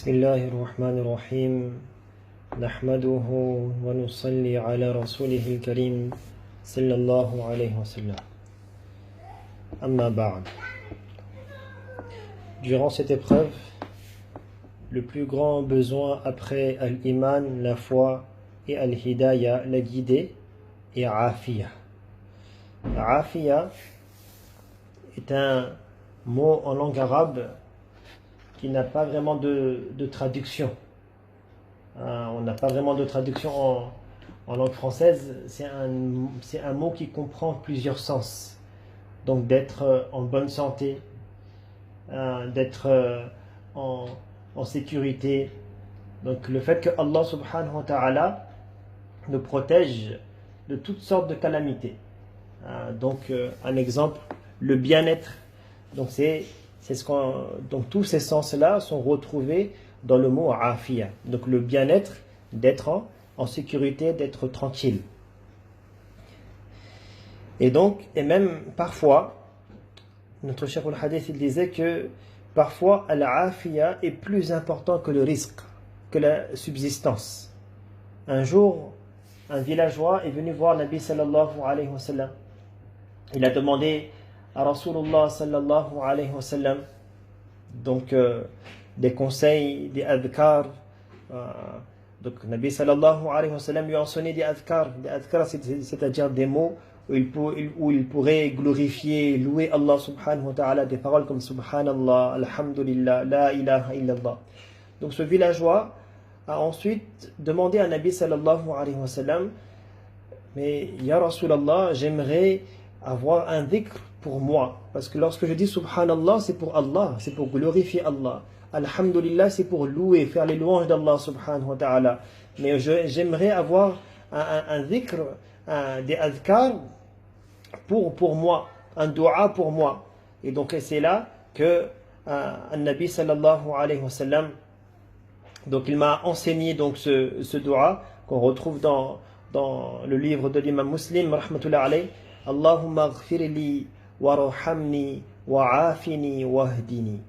بسم الله الرحمن الرحيم نحمده ونصلي على رسوله الكريم صلى الله عليه وسلم أما بعد. Durant cette épreuve, le plus grand besoin après al-iman, la foi, et al-hidayah, la guidée, est afiya. Afiya est un mot en langue arabe qui n'a pas vraiment de traduction. On n'a pas vraiment de traduction en langue française. C'est un mot qui comprend plusieurs sens. Donc d'être en bonne santé, d'être en sécurité. Donc le fait que Allah subhanahu wa ta'ala nous protège de toutes sortes de calamités. Donc un exemple, le bien-être. Donc donc tous ces sens-là sont retrouvés dans le mot afiya. Donc le bien-être, d'être en sécurité, d'être tranquille. Et même parfois, notre cheikh al-hadith il disait que parfois al-afiya est plus important que le risque, que la subsistance. Un jour, un villageois est venu voir Nabi sallallahu alayhi wa sallam. Il a demandé à Rasulullah sallallahu alayhi wa sallam donc des conseils, des adhkar. Donc Nabi sallallahu alayhi wa sallam lui a enseigné des adhkar. Des adhkar, c'est-à-dire des mots où il pourrait glorifier, louer Allah subhanahu wa ta'ala, des paroles comme subhanallah, alhamdulillah, la ilaha illallah. Donc ce villageois a ensuite demandé à Nabi sallallahu alayhi wa sallam, mais ya Rasulallah, j'aimerais avoir un dhikr pour moi, parce que lorsque je dis subhanallah, c'est pour Allah, c'est pour glorifier Allah. Alhamdulillah, c'est pour louer, faire les louanges d'Allah subhanahu wa ta'ala. Mais j'aimerais avoir un dhikr, des adhkar pour moi, un dua pour moi. Et donc c'est là que Nabi sallallahu alayhi wa sallam, donc il m'a enseigné donc ce dua qu'on retrouve dans le livre de l'imam Muslim rahmatullah alayhi. Allahumma ghfirli warhamni wa'afini wahdini.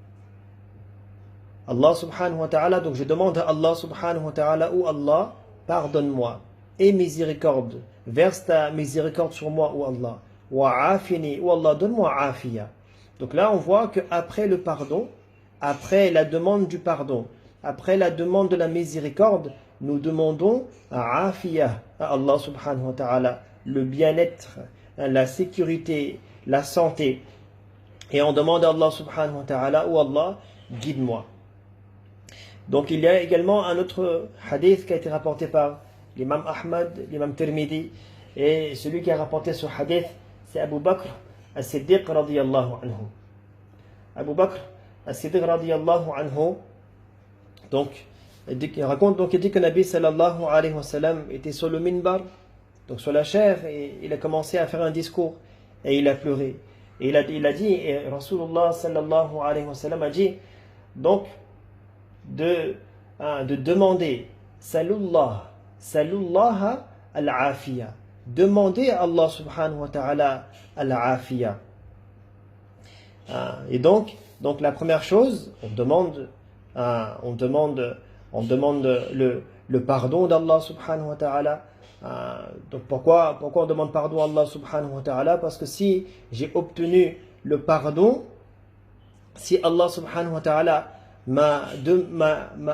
Allah subhanahu wa ta'ala, donc je demande à Allah subhanahu wa ta'ala, ou Allah, pardonne-moi et miséricorde, verse ta miséricorde sur moi, ou Allah, wa'afini, ou Allah, donne-moi afiya. Donc là on voit qu'après le pardon, après la demande du pardon, après la demande de la miséricorde, nous demandons afiya à Allah subhanahu wa ta'ala, le bien-être, la sécurité, la santé. Et on demande à Allah subhanahu wa ta'ala, ou Allah, guide-moi. Donc il y a également un autre hadith qui a été rapporté par l'imam Ahmad, l'imam Tirmidhi, et celui qui a rapporté ce hadith, c'est Abu Bakr as-Siddiq radiyallahu anhu. Abu Bakr as-Siddiq radiyallahu anhu, donc il raconte, donc il dit que Nabi sallallahu alayhi wa sallam était sur le minbar, donc sur la chaire, et il a commencé à faire un discours, et il a pleuré. Et il a dit, et Rasulullah sallallahu alayhi wa sallam a dit, donc, de demander, salullah al-afiya. Demandez à Allah subhanahu wa ta'ala al-afiya. Et donc la première chose, on demande le pardon d'Allah subhanahu wa ta'ala. Donc pourquoi on demande pardon à Allah subhanahu wa ta'ala? Parce que si j'ai obtenu le pardon, si Allah subhanahu wa ta'ala m'a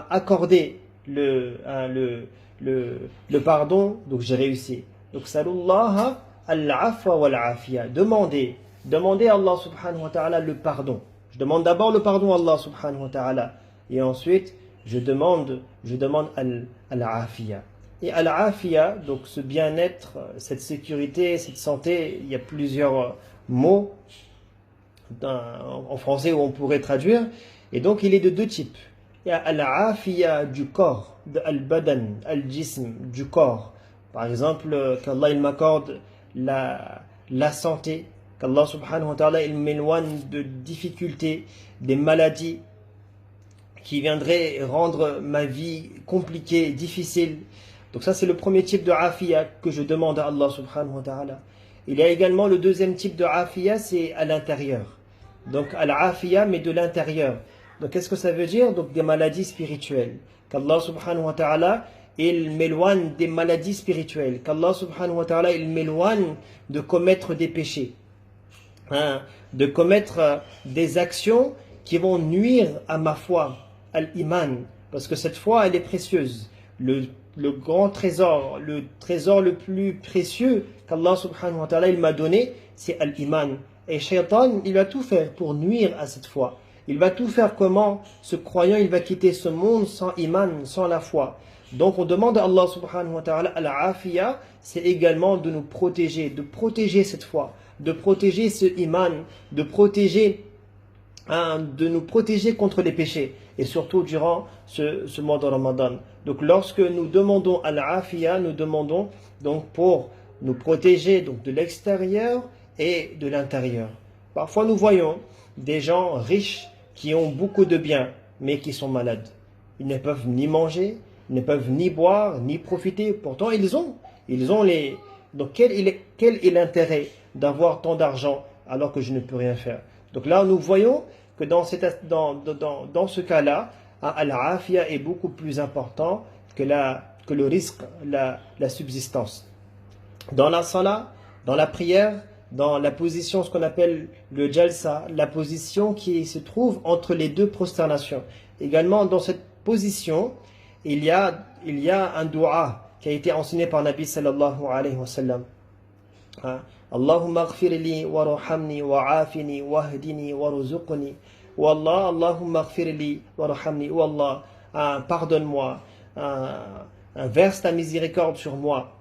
accordé le pardon, donc j'ai réussi. Donc salullah al-afwa wal-afiya. Demandez à Allah subhanahu wa ta'ala le pardon. Je demande d'abord le pardon à Allah subhanahu wa ta'ala, et ensuite je demande al-afiya. Et al-afiya, donc ce bien-être, cette sécurité, cette santé, il y a plusieurs mots en français où on pourrait traduire. Et donc il est de deux types. Il y a al-afiya du corps, de al-badan, al-jism, du corps. Par exemple, qu'Allah il m'accorde la santé, qu'Allah subhanahu wa ta'ala il m'éloigne de difficultés, des maladies qui viendraient rendre ma vie compliquée, difficile. Donc ça c'est le premier type de afiya que je demande à Allah subhanahu wa ta'ala. Il y a également le deuxième type de afiya, c'est à l'intérieur. Donc al-afiya mais de l'intérieur. Donc qu'est-ce que ça veut dire? Donc des maladies spirituelles. Qu'Allah subhanahu wa ta'ala, il m'éloigne des maladies spirituelles. Qu'Allah subhanahu wa ta'ala, il m'éloigne de commettre des péchés. De commettre des actions qui vont nuire à ma foi, à l'iman. Parce que cette foi, elle est précieuse. Le grand trésor, le trésor le plus précieux qu'Allah subhanahu wa ta'ala, il m'a donné, c'est l'iman. Et Shaitan, il va tout faire pour nuire à cette foi. Il va tout faire comment ce croyant, il va quitter ce monde sans iman, sans la foi. Donc on demande à Allah subhanahu wa ta'ala, al-afiya, c'est également de nous protéger, de protéger cette foi, de protéger ce iman, de nous protéger contre les péchés, et surtout durant ce mois de Ramadan. Donc lorsque nous demandons al-afiya, nous demandons donc pour nous protéger donc de l'extérieur et de l'intérieur. Parfois nous voyons des gens riches qui ont beaucoup de biens, mais qui sont malades. Ils ne peuvent ni manger, ils ne peuvent ni boire, ni profiter. Pourtant, ils ont les... Donc, quel est l'intérêt d'avoir tant d'argent alors que je ne peux rien faire? Donc là, nous voyons que dans ce cas-là, al-afiya est beaucoup plus important que le risque, la subsistance. Dans la salat, dans la prière, dans la position, ce qu'on appelle le jalsa, la position qui se trouve entre les deux prosternations. Également, dans cette position, il y a un dua qui a été enseigné par Nabi sallallahu alayhi wa sallam. Allahumma aghfirli warhamni wa'afini wahdini warzuqni. Ou Allah, Allahumma aghfirli warhamni. Ou Allah, pardonne-moi, verse ta miséricorde sur moi.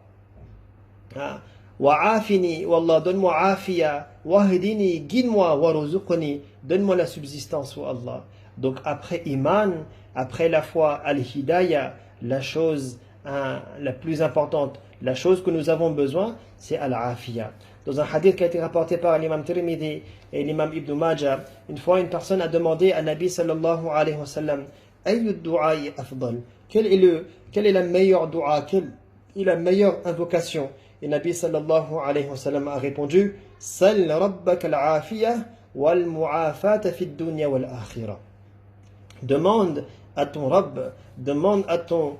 Wa'afini, Wallah, donne-moi afiya, wahdini, guide-moi, warzuqni, donne-moi la subsistance, oh Allah. Donc après iman, après la foi, al-hidayah, la chose la plus importante, la chose que nous avons besoin, c'est al-afiya. Dans un hadith qui a été rapporté par l'imam Tirmidhi et l'imam Ibn Majah, une fois une personne a demandé à Nabi sallallahu alayhi wa sallam, Ayyud du'a'i afdal, quelle est la meilleure dua, quelle est la meilleure invocation? Et Nabi sallallahu alayhi wa sallam a répondu, Sal rabbaka al-afiyah wal mu'afata fi dunya wal akhirah. Demande à ton Rabb, demande à ton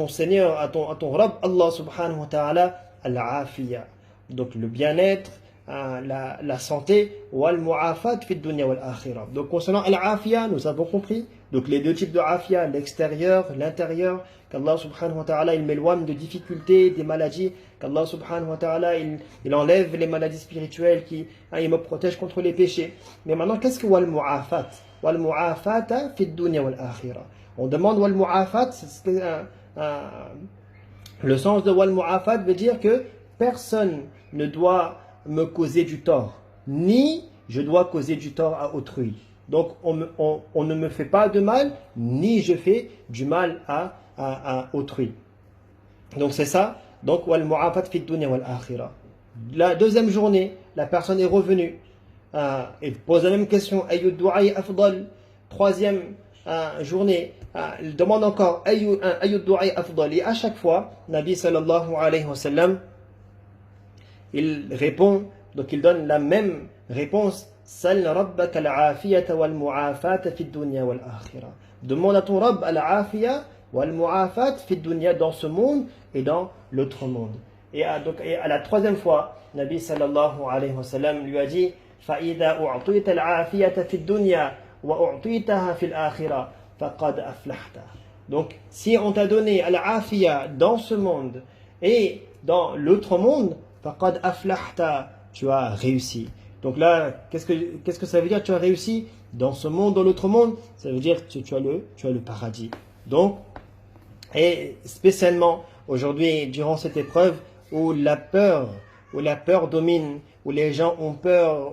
Seigneur, à ton Rabb, Allah subhanahu wa ta'ala, al-afiyah. Donc le bien-être, la santé, wal mu'afat fi dunya wal akhirah. Donc concernant al-afiyah, nous avons compris. Donc les deux types de afiyah, l'extérieur, l'intérieur, qu'Allah subhanahu wa ta'ala il m'éloigne de difficultés, des maladies, qu'Allah subhanahu wa ta'ala il enlève les maladies spirituelles, il me protège contre les péchés. Mais maintenant, qu'est-ce que wal mu'afat? Wal mu'afata fi dunya wal akhirah. On demande wal mu'afat, le sens de wal mu'afat veut dire que personne ne doit me causer du tort, ni je dois causer du tort à autrui. Donc on ne me fait pas de mal, ni je fais du mal à autrui. Donc c'est ça. Donc wal mu'afat fi dunya wal akhirah. La deuxième journée, la personne est revenue et pose la même question, ayyud du'a'i afdal. Troisième journée, il demande encore ayyud du'a'i afdal. Et à chaque fois, Nabi sallallahu alayhi wa sallam, il répond, donc il donne la même réponse. Sal rabbaka al-afiyata wal mu'afata fi dunya wal akhirah. Demande à ton Rabb al-afiyah wal mu'afat fi dunya, dans ce monde et dans l'autre monde. Et à la troisième fois, Nabi sallallahu alayhi wa sallam lui a dit fa idha u'tita al-afiyata fi dunya wa u'titaha fi al-akhirah faqad aflahta. Donc si on t'a donné al-afiyah dans ce monde et dans l'autre monde, faqad aflahta, tu as réussi. Donc là, qu'est-ce que ça veut dire, tu as réussi dans ce monde, dans l'autre monde? Ça veut dire que tu as le paradis. Donc, et spécialement aujourd'hui, durant cette épreuve où la peur domine, où les gens ont peur,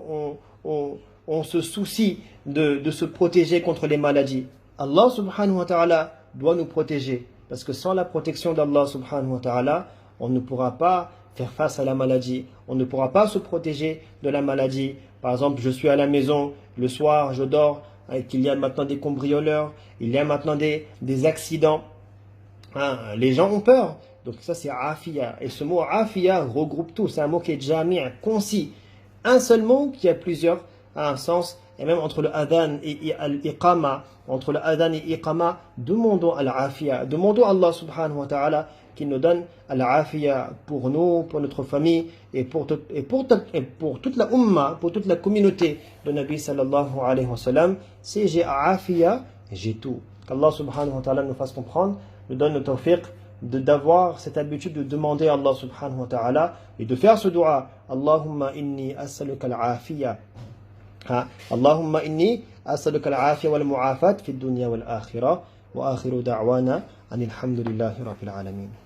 on se soucie de se protéger contre les maladies. Allah subhanahu wa ta'ala doit nous protéger. Parce que sans la protection d'Allah subhanahu wa ta'ala, on ne pourra pas faire face à la maladie. On ne pourra pas se protéger de la maladie. Par exemple, je suis à la maison, le soir, je dors, et qu'il y a maintenant des cambrioleurs, il y a maintenant des accidents. Les gens ont peur. Donc ça, c'est afiya. Et ce mot afiya regroupe tout. C'est un mot qui est jami', concis. Un seul mot qui a plusieurs sens et même entre le adhan et l'iqama, entre le adhan et l'iqama, demandons al-afiya, demandons à Allah subhanahu wa ta'ala qu'il nous donne al-afiya pour nous, pour notre famille et pour toute la umma, pour toute la communauté de Nabi sallallahu alayhi wa sallam. Si j'ai afiya, j'ai tout. Qu'Allah subhanahu wa ta'ala nous fasse comprendre, nous donne le tawfiq d'avoir cette habitude de demander à Allah subhanahu wa ta'ala et de faire ce dua. Allahumma inni as'aluka al-afiya. Allahumma inni as'aluka al-afiya wal mu'afat fi dunya wal akhirah. Wa akhiru da'wana anil hamdulillahi rabbil alamin.